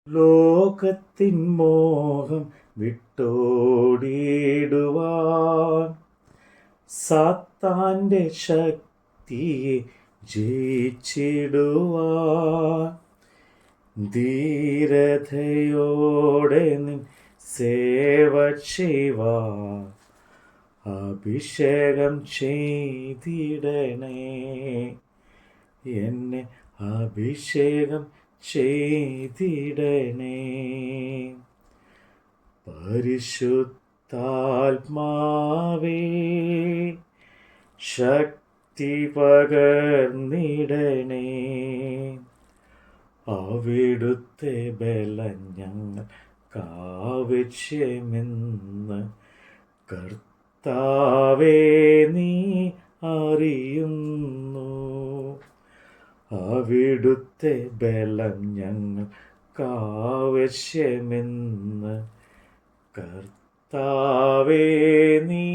ലോകത്തിൻ മോഹം വിട്ടോടിയിടുവാൻ സാത്താൻ്റെ ശക്തിയെ ജയിച്ചിടുവാൻ ധീരതയോടെ നിൻ സേവ ചെയ്യുവാൻ അഭിഷേകം ചെയ്തിടണേ. എന്നെ അഭിഷേകം ചെയ്തിടണേ. പരിശുദ്ധാത്മാവേ, ശക്തി പകർന്നിടണേ. അവിടുത്തെ ബലം ഞങ്ങൾക്കാവശ്യമെന്ന് കർത്താവേ നീ അറിയുന്നു. അവിടുത്തെ ബലം ഞങ്ങൾക്കാവശ്യമെന്ന് കർത്താവേ നീ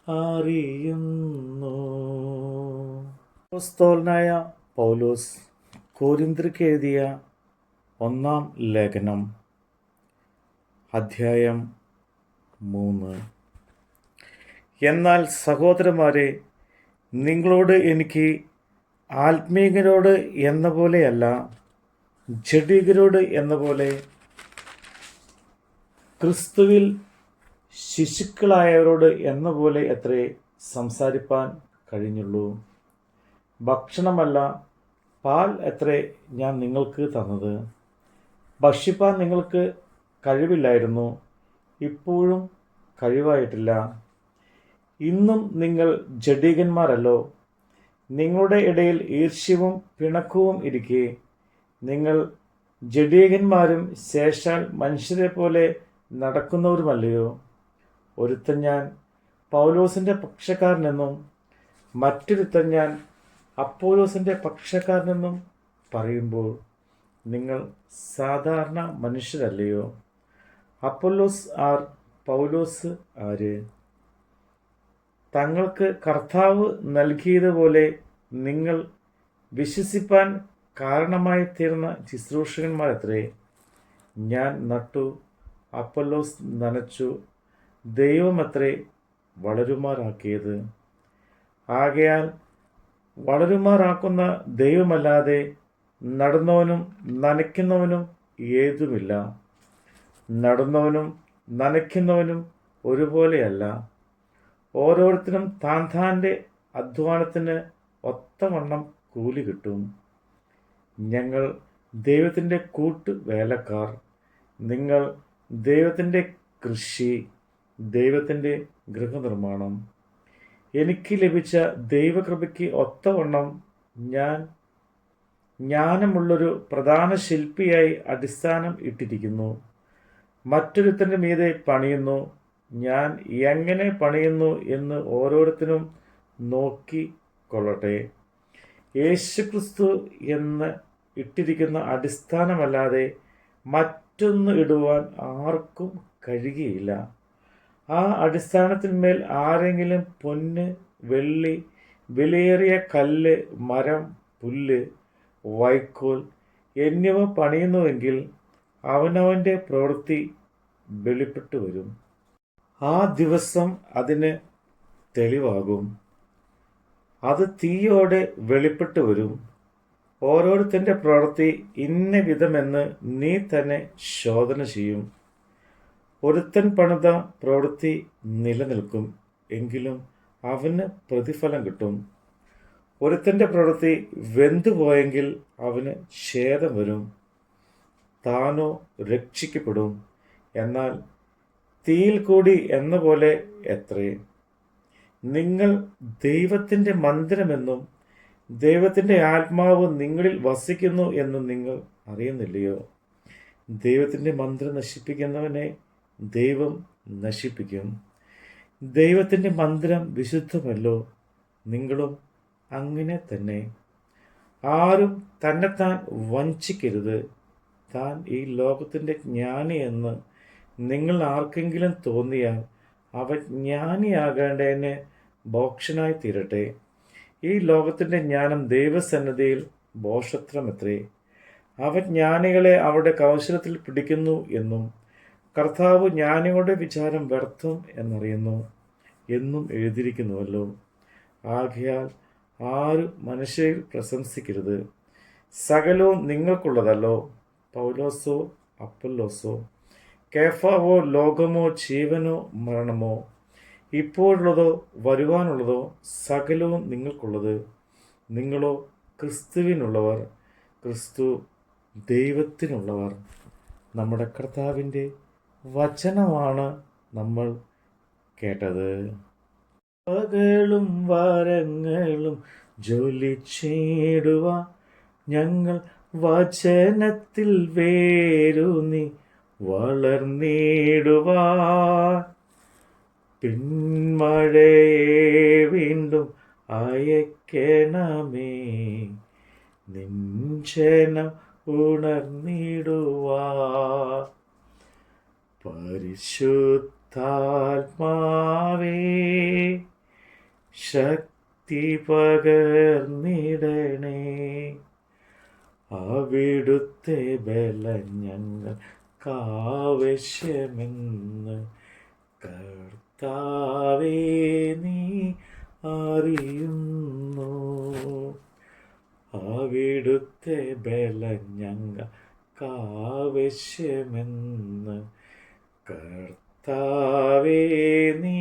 അറിയുന്നു. അപ്പോസ്തലനായ പൗലോസ് കൊരിന്ത്യർക്ക് എഴുതിയ 1 ലേഖനം അധ്യായം 3. എന്നാൽ സഹോദരന്മാരെ, നിങ്ങളോട് എനിക്ക് ആത്മീയരോട് എന്ന പോലെയല്ല, ജഡികരോട് എന്ന പോലെ, ക്രിസ്തുവിൽ ശിശുക്കളായവരോട് എന്ന പോലെ അത്രേ സംസാരിപ്പാൻ കഴിഞ്ഞുള്ളൂ. ഭക്ഷണമല്ല, പാൽ അത്രേ ഞാൻ നിങ്ങൾക്ക് തന്നത്. ഭക്ഷിപ്പാൻ നിങ്ങൾക്ക് കഴിവില്ലായിരുന്നു, ഇപ്പോഴും കഴിവായിട്ടില്ല. ഇന്നും നിങ്ങൾ ജഡികന്മാരല്ലോ. നിങ്ങളുടെ ഇടയിൽ ഈർഷ്യവും പിണക്കവും ഇരിക്കെ നിങ്ങൾ ജഡീകന്മാരും ശേഷാൽ മനുഷ്യരെ പോലെ നടക്കുന്നവരുമല്ലയോ? ഒരുത്തൻ ഞാൻ പൗലോസിൻ്റെ പക്ഷക്കാരനെന്നും മറ്റൊരുത്തൻ ഞാൻ അപ്പോലോസിൻ്റെ പക്ഷക്കാരനെന്നും പറയുമ്പോൾ നിങ്ങൾ സാധാരണ മനുഷ്യരല്ലയോ? അപ്പോലോസ് ആർ? പൗലോസ് ആര്? തങ്ങൾക്ക് കർത്താവ് നൽകിയതുപോലെ നിങ്ങൾ വിശ്വസിപ്പാൻ കാരണമായി തീർന്ന ശുശ്രൂഷകന്മാരത്രേ. ഞാൻ നട്ടു, അപ്പൊല്ലോസ് നനച്ചു, ദൈവമത്രേ വളരുമാറാക്കിയത്. ആകയാൽ വളരുമാറാക്കുന്ന ദൈവമല്ലാതെ നടുന്നവനും നനയ്ക്കുന്നവനും ഏതുമില്ല. നടുന്നവനും നനയ്ക്കുന്നവനും ഒരുപോലെയല്ല. ഓരോരുത്തരും താൻ്റെ അധ്വാനത്തിന് ഒത്തവണ്ണം കൂലി കിട്ടും. ഞങ്ങൾ ദൈവത്തിൻ്റെ വേലക്കാർ, നിങ്ങൾ ദൈവത്തിൻ്റെ കൃഷി, ദൈവത്തിൻ്റെ ഗൃഹനിർമ്മാണം. എനിക്ക് ലഭിച്ച ദൈവകൃപയ്ക്ക് ഒത്തവണ്ണം ഞാൻ ജ്ഞാനമുള്ളൊരു പ്രധാന ശില്പിയായി അടിസ്ഥാനം ഇട്ടിരിക്കുന്നു. മറ്റൊരുത്തൻ്റെ മീതെ പണിയുന്നു. ഞാൻ എങ്ങനെ പണിയുന്നു എന്ന് ഓരോരുത്തരും നോക്കിക്കൊള്ളട്ടെ. യേശുക്രിസ്തു എന്ന് ഇട്ടിരിക്കുന്ന അടിസ്ഥാനമല്ലാതെ മറ്റൊന്ന് ഇടുവാൻ ആർക്കും കഴിയുകയില്ല. ആ അടിസ്ഥാനത്തിന്മേൽ ആരെങ്കിലും പൊന്ന്, വെള്ളി, വിലയേറിയ കല്ല്, മരം, പുല്ല്, വൈക്കോൽ എന്നിവ പണിയുന്നുവെങ്കിൽ അവനവൻ്റെ പ്രവൃത്തി വെളിപ്പെട്ടു വരും. ആ ദിവസം അതിന് തെളിവാകും. അത് തീയോടെ വെളിപ്പെട്ടു വരും. ഓരോരുത്തൻ്റെ പ്രവൃത്തി ഇന്ന വിധമെന്ന് നീ തന്നെ ശോധന ചെയ്യും. ഒരുത്തൻ പണിത പ്രവൃത്തി നിലനിൽക്കും, എങ്കിലും അവന് പ്രതിഫലം കിട്ടും. ഒരുത്തൻ്റെ പ്രവൃത്തി വെന്തുപോയെങ്കിൽ അവന് ഛേദം വരും, താനോ രക്ഷിക്കപ്പെടും. എന്നാൽ തീയിൽ കൂടി എന്ന പോലെ എത്രേ. നിങ്ങൾ ദൈവത്തിൻ്റെ മന്ദിരമെന്നും ദൈവത്തിൻ്റെ ആത്മാവ് നിങ്ങളിൽ വസിക്കുന്നു എന്നും നിങ്ങൾ അറിയുന്നില്ലയോ? ദൈവത്തിൻ്റെ മന്ദിരം നശിപ്പിക്കുന്നവനെ ദൈവം നശിപ്പിക്കും. ദൈവത്തിൻ്റെ മന്ദിരം വിശുദ്ധമല്ലോ, നിങ്ങളും അങ്ങനെ തന്നെ. ആരും തന്നെത്താൻ വഞ്ചിക്കരുത്. താൻ ഈ ലോകത്തിൻ്റെ ജ്ഞാനി എന്ന് നിങ്ങൾ ആർക്കെങ്കിലും തോന്നിയാൽ അവൻ ജ്ഞാനിയാകേണ്ടതിന് ഭോക്ഷനായി തീരട്ടെ. ഈ ലോകത്തിൻ്റെ ജ്ഞാനം ദൈവസന്നിധിയിൽ ഭോഷത്രമത്രേ. അവൻ ജ്ഞാനികളെ അവരുടെ കൗശലത്തിൽ പിടിക്കുന്നു എന്നും കർത്താവ് ജ്ഞാനികളുടെ വിചാരം വ്യർത്ഥം എന്നറിയുന്നു എന്നും എഴുതിയിരിക്കുന്നുവല്ലോ. ആകയാൽ ആരും മനുഷ്യരിൽ പ്രശംസിക്കരുത്. സകലവും നിങ്ങൾക്കുള്ളതല്ലോ. പൗലോസോ അപ്പൊല്ലോസോ, കേഫാവോ ലോകമോ ജീവനോ മരണമോ, ഇപ്പോഴുള്ളതോ വരുവാനുള്ളതോ സകലവും നിങ്ങൾക്കുള്ളത്. നിങ്ങളോ ക്രിസ്തുവിനുള്ളവർ, ക്രിസ്തു ദൈവത്തിനുള്ളവർ. നമ്മുടെ കർത്താവിൻ്റെ വചനമാണ് നമ്മൾ കേട്ടത്. പകലും വാരങ്ങളും ജ്വലിച്ചിടുവാൻ ഞങ്ങൾ വചനത്തിൽ വേരൂന്നി വളർന്നിടുവാൻ പിന്മഴയെ വീണ്ടും അയക്കണമേ, നിഞ്ചനം ഉണർന്നിടുവാൻ. പരിശുദ്ധാത്മാവേ, ശക്തി പകർന്നിടണേ. അവിടുത്തെ ബലം ഞങ്ങൾക്കാവശ്യമെന്ന് കർത്താവേ നീ അറിയുന്നു. അവിടുത്തെ ബലം ഞങ്ങൾക്കാവശ്യമെന്ന് കർത്താവേ നീ